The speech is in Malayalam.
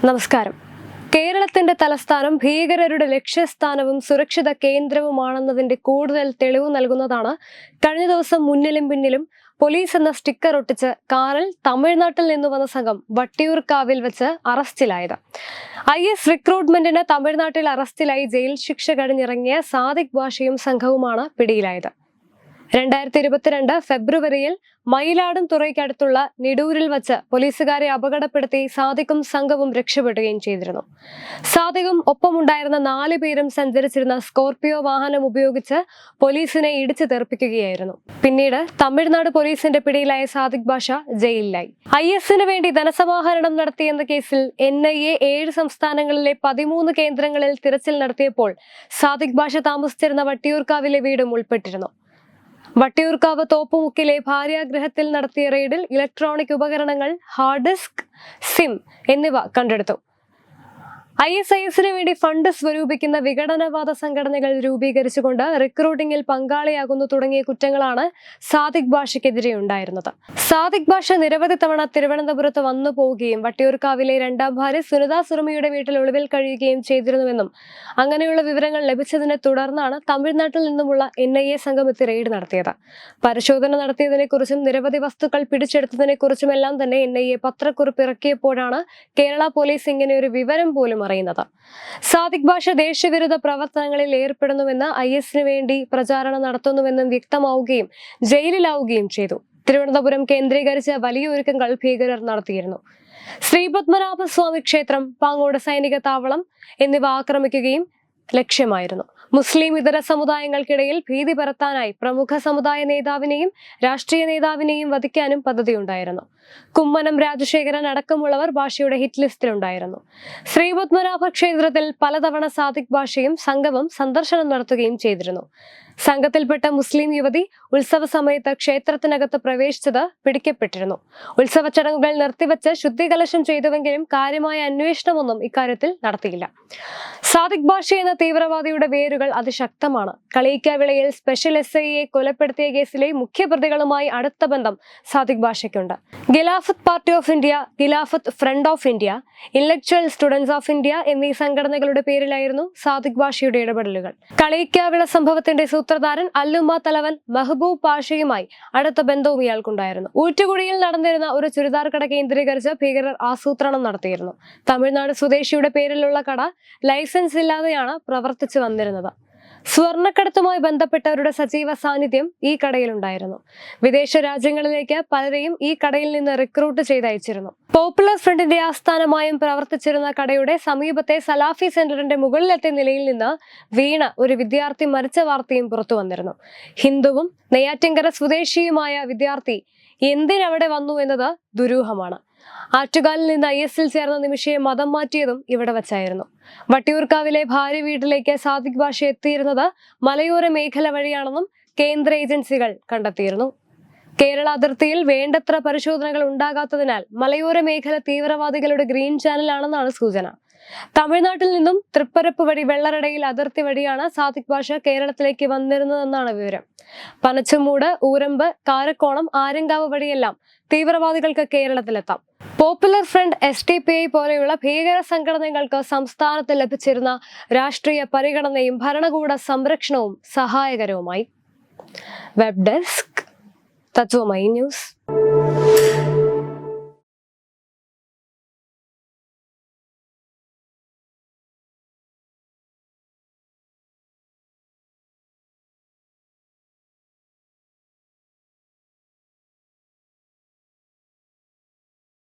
നമസ്കാരം. കേരളത്തിന്റെ തലസ്ഥാനം ഭീകരരുടെ ലക്ഷ്യസ്ഥാനവും സുരക്ഷിത കേന്ദ്രവുമാണെന്നതിന്റെ കൂടുതൽ തെളിവ് നൽകുന്നതാണ് കഴിഞ്ഞ ദിവസം മുന്നിലും പിന്നിലും പോലീസ് എന്ന സ്റ്റിക്കർ ഒട്ടിച്ച് കാറിൽ തമിഴ്നാട്ടിൽ നിന്ന് വന്ന സംഘം വട്ടിയൂർക്കാവിൽ വെച്ച് അറസ്റ്റിലായത്. IS റിക്രൂട്ട്മെന്റിന് തമിഴ്നാട്ടിൽ അറസ്റ്റിലായി ജയിൽ ശിക്ഷ കഴിഞ്ഞിറങ്ങിയ സാദിഖ് ഭാഷയും സംഘവുമാണ് പിടിയിലായത്. 2022 ഫെബ്രുവരിയിൽ മയിലാടും തുറയ്ക്കടുത്തുള്ള നിടൂരിൽ വച്ച് പോലീസുകാരെ അപകടപ്പെടുത്തി സാദിഖും സംഘവും രക്ഷപ്പെടുകയും ചെയ്തിരുന്നു. സാദിഖും ഒപ്പമുണ്ടായിരുന്ന 4 പേരും സഞ്ചരിച്ചിരുന്ന സ്കോർപിയോ വാഹനം ഉപയോഗിച്ച് പോലീസിനെ ഇടിച്ചു തെറിപ്പിക്കുകയായിരുന്നു. പിന്നീട് തമിഴ്നാട് പോലീസിന്റെ പിടിയിലായ സാദിഖ് ഭാഷ ജയിലിലായി. ISന് വേണ്ടി ധനസമാഹരണം നടത്തിയെന്ന കേസിൽ NIA 7 സംസ്ഥാനങ്ങളിലെ 13 കേന്ദ്രങ്ങളിൽ തിരച്ചിൽ നടത്തിയപ്പോൾ സാദിഖ് ഭാഷ താമസിച്ചിരുന്ന വട്ടിയൂർക്കാവിലെ വീടും ഉൾപ്പെട്ടിരുന്നു. വട്ടിയൂർക്കാവ് തോപ്പുമുക്കിലെ ഭാര്യാഗൃഹത്തിൽ നടത്തിയ റെയ്ഡിൽ ഇലക്ട്രോണിക് ഉപകരണങ്ങൾ, ഹാർഡ് ഡിസ്ക്, സിം എന്നിവ കണ്ടെടുത്തു. ISISന് വേണ്ടി ഫണ്ട് സ്വരൂപിക്കുന്ന വിഘടനവാദ സംഘടനകൾ രൂപീകരിച്ചുകൊണ്ട് റിക്രൂട്ടിംഗിൽ പങ്കാളിയാകുന്നു തുടങ്ങിയ കുറ്റങ്ങളാണ് സാദിഖ് ഭാഷയ്ക്കെതിരെ ഉണ്ടായിരുന്നത്. സാദിഖ് ഭാഷ നിരവധി തവണ തിരുവനന്തപുരത്ത് വന്നു പോവുകയും വട്ടിയൂർക്കാവിലെ 2ാം ഭാര്യ സുനിത സുറുമിയുടെ വീട്ടിൽ ഒളിവിൽ കഴിയുകയും ചെയ്തിരുന്നുവെന്നും അങ്ങനെയുള്ള വിവരങ്ങൾ ലഭിച്ചതിനെ തുടർന്നാണ് തമിഴ്നാട്ടിൽ നിന്നുമുള്ള NIA സംഘം എത്തി റെയ്ഡ് നടത്തിയത്. പരിശോധന നടത്തിയതിനെക്കുറിച്ചും നിരവധി വസ്തുക്കൾ പിടിച്ചെടുത്തതിനെക്കുറിച്ചുമെല്ലാം തന്നെ NIA പത്രക്കുറിപ്പ് ഇറക്കിയപ്പോഴാണ് കേരള പോലീസ് ഇങ്ങനെയൊരു വിവരം പോലും അറിയുന്നത്. സാദിഖ് ഭാഷ ദേശവിരുദ്ധ പ്രവർത്തനങ്ങളിൽ ഏർപ്പെടുന്നുവെന്ന് ISന് വേണ്ടി പ്രചാരണം നടത്തുന്നുവെന്നും വ്യക്തമാവുകയും ജയിലിലാവുകയും ചെയ്തു. തിരുവനന്തപുരം കേന്ദ്രീകരിച്ച് വലിയ ഒരുക്കങ്ങൾ ഭീകരർ നടത്തിയിരുന്നു. ശ്രീപത്മനാഭസ്വാമി ക്ഷേത്രം, പാങ്ങോട് സൈനിക താവളം എന്നിവ ആക്രമിക്കുകയും ലക്ഷ്യമായിരുന്നു. മുസ്ലിം ഇതര സമുദായങ്ങൾക്കിടയിൽ ഭീതി പരത്താനായി പ്രമുഖ സമുദായ നേതാവിനെയും രാഷ്ട്രീയ നേതാവിനെയും വധിക്കാനും പദ്ധതിയുണ്ടായിരുന്നു. കുമ്മനം രാജശേഖരൻ അടക്കമുള്ളവർ ഭാഷയുടെ ഹിറ്റ് ലിസ്റ്റിലുണ്ടായിരുന്നു. ശ്രീപത്മനാഭ ക്ഷേത്രത്തിൽ പലതവണ സാദിഖ് ഭാഷയും സംഘവും സന്ദർശനം നടത്തുകയും ചെയ്തിരുന്നു. സംഘത്തിൽപ്പെട്ട മുസ്ലിം യുവതി ഉത്സവ സമയത്ത് ക്ഷേത്രത്തിനകത്ത് പ്രവേശിച്ചത് പിടിക്കപ്പെട്ടിരുന്നു. ഉത്സവ ചടങ്ങുകൾ നിർത്തിവെച്ച് ശുദ്ധികലശം ചെയ്തുവെങ്കിലും കാര്യമായ അന്വേഷണമൊന്നും ഇക്കാര്യത്തിൽ നടത്തിയില്ല. സാദിഖ് ഭാഷ എന്ന തീവ്രവാദിയുടെ വേരുകൾ അതിശക്തമാണ്. കളിയിക്കാവിളയിൽ സ്പെഷ്യൽ SIയെ കൊലപ്പെടുത്തിയ കേസിലെ മുഖ്യപ്രതികളുമായി അടുത്ത ബന്ധം സാദിഖ് ഭാഷയ്ക്കുണ്ട്. Khilafat party of India, Khilafat front of India, intellectual students of India എന്നീ സംഘടനകളുടെ പേരിലായിരുന്നു സാദിഖ് ഭാഷയുടെ ഇടപെടലുകൾ. കളിയിക്കാവിള സംഭവത്തിന്റെ സൂത്രധാരൻ അല്ലുമ തലവൻ മെഹബൂബ് പാഷയുമായി അടുത്ത ബന്ധവും ഇയാൾക്കുണ്ടായിരുന്നു. ഊറ്റുകുഴിയിൽ നടന്നിരുന്ന ഒരു ചുരിദാർ കട കേന്ദ്രീകരിച്ച് ഭീകരർ ആസൂത്രണം നടത്തിയിരുന്നു. തമിഴ്നാട് സ്വദേശിയുടെ പേരിലുള്ള കട ലൈസൻസ് ഇല്ലാതെയാണ് പ്രവർത്തിച്ചു വന്നിരുന്നത്. സ്വർണ്ണക്കടത്തുമായി ബന്ധപ്പെട്ടവരുടെ സജീവ സാന്നിധ്യം ഈ കടയിലുണ്ടായിരുന്നു. വിദേശ രാജ്യങ്ങളിലേക്ക് പലരെയും ഈ കടയിൽ നിന്ന് റിക്രൂട്ട് ചെയ്തയച്ചിരുന്നു. പോപ്പുലർ ഫ്രണ്ടിന്റെ ആസ്ഥാനമായും പ്രവർത്തിച്ചിരുന്ന കടയുടെ സമീപത്തെ സലാഫി സെന്ററിന്റെ മുകളിലത്തെ നിലയിൽ നിന്ന് വീണ ഒരു വിദ്യാർത്ഥി മരിച്ച വാർത്തയും പുറത്തു വന്നിരുന്നു. ഹിന്ദുവും നെയ്യാറ്റിൻകര സ്വദേശിയുമായ വിദ്യാർത്ഥി എന്തിനവിടെ വന്നു എന്നത് ദുരൂഹമാണ്. ആറ്റുകാലിൽ നിന്ന് ISൽ ചേർന്ന നിമിഷയെ മതം മാറ്റിയതും ഇവിടെ വച്ചായിരുന്നു. വട്ടിയൂർക്കാവിലെ ഭാര്യ വീട്ടിലേക്ക് സാദിഖ് ഭാഷ എത്തിയിരുന്നത് മലയോര മേഖല വഴിയാണെന്നും കേന്ദ്ര ഏജൻസികൾ കണ്ടെത്തിയിരുന്നു. കേരള അതിർത്തിയിൽ വേണ്ടത്ര പരിശോധനകൾ ഉണ്ടാകാത്തതിനാൽ മലയോര മേഖല തീവ്രവാദികളുടെ ഗ്രീൻ ചാനലാണെന്നാണ് സൂചന. തമിഴ്നാട്ടിൽ നിന്നും തൃപ്പരപ്പ് വഴി വെള്ളറടയിൽ അതിർത്തി വഴിയാണ് സാദിഖ് ഭാഷ കേരളത്തിലേക്ക് വന്നിരുന്നതെന്നാണ് വിവരം. പനച്ചമൂട്, ഊരമ്പ്, കാരക്കോണം, ആര്യങ്കാവ് വഴിയെല്ലാം തീവ്രവാദികൾക്ക് കേരളത്തിലെത്താം. പോപ്പുലർ ഫ്രണ്ട്, SDPI പോലെയുള്ള ഭീകര സംഘടനകൾക്ക് സംസ്ഥാനത്ത് ലഭിച്ചിരുന്ന രാഷ്ട്രീയ പരിഗണനയും ഭരണകൂട സംരക്ഷണവും സഹായകരവുമായി. Web desk Tatwamayi news.